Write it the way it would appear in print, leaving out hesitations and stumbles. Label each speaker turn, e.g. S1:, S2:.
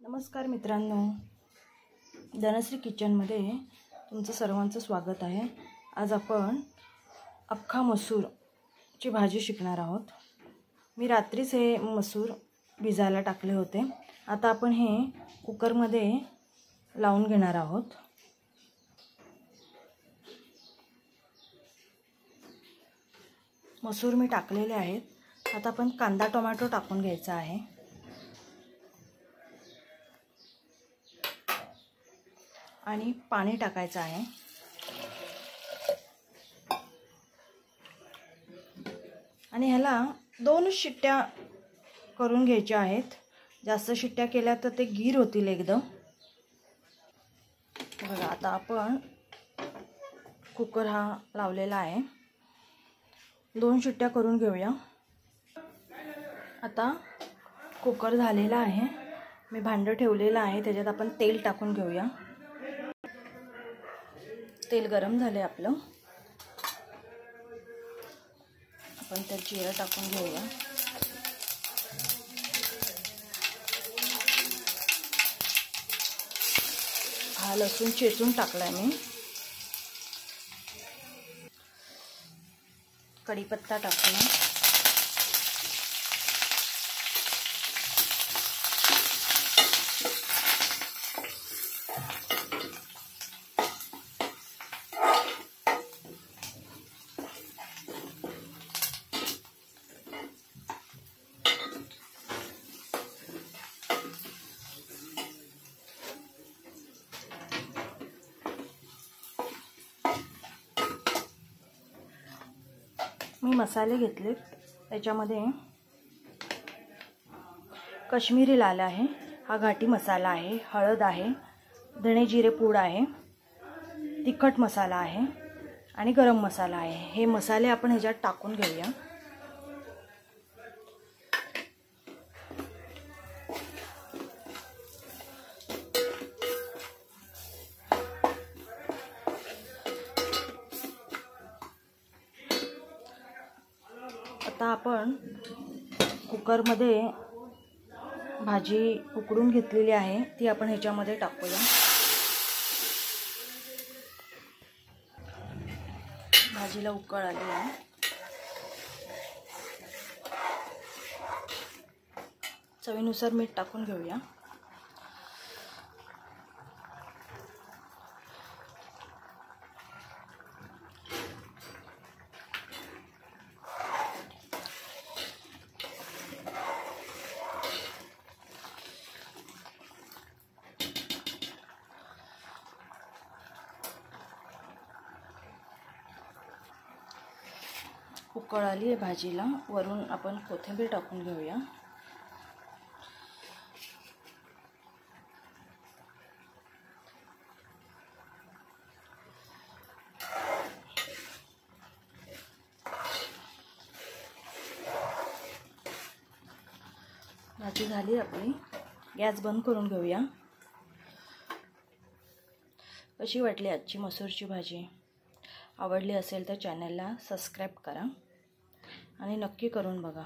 S1: नमस्कार मित्रांनो, धनश्री किचनमध्ये तुमचं सर्वांचं स्वागत आहे। आज आपण अख्खा मसूरची भाजी शिकणार आहोत। मी रात्रीच हे मसूर भिजायला टाकले होते। आता आपण हे कुकरमध्ये लावून घेणार आहोत। मसूर मी टाकलेले आहेत। आता आपण कांदा टोमॅटो टाकून घ्यायचा आहे आणि पाणी टाकायचं आहे। आणि ह्याला 2 शिट्ट्या करून घ्यायच्या आहेत। जास्त शिट्ट्या केल्या तर ते गीर होतील एकदम। बघा, आता आपण कुकर हा लावलेला आहे। 2 शिट्ट्या करून घेऊया। आता कुकर झालेला आहे। मी भांडं ठेवलेलं आहे, त्याच्यात आपण तेल टाकून घेऊया। तेल गरम झाले आपलं। आपण त्यात जिरं टाकून घेऊया। हा लसूण चेचून टाकलाय मी। कढीपत्ता टाकला। मी मसाले घेतले, त्याच्यामध्ये काश्मीरी लाल आहे, हा घाटी मसाला आहे, हळद आहे, धणे जिरे पूड आहे, तिखट मसाला आहे आणि गरम मसाला आहे। हे मसाले आपण ह्याच्यात टाकून घेऊया। आता आपण कुकरमध्ये भाजी उकडून घेतलेली आहे, ती आपण ह्याच्यामध्ये टाकूया। भाजीला उकळ आली आहे। चवीनुसार मीठ टाकून घेऊया। उकळ आली आहे भाजीला। वरून आपण कोथिंबीर टाकून घेऊया। भाजी झाली आपली, गॅस बंद करून घेऊया। कशी वाटली आजची मसूरची भाजी? आवडली असेल तर चॅनलला सबस्क्राईब करा आणि नक्की करून बघा।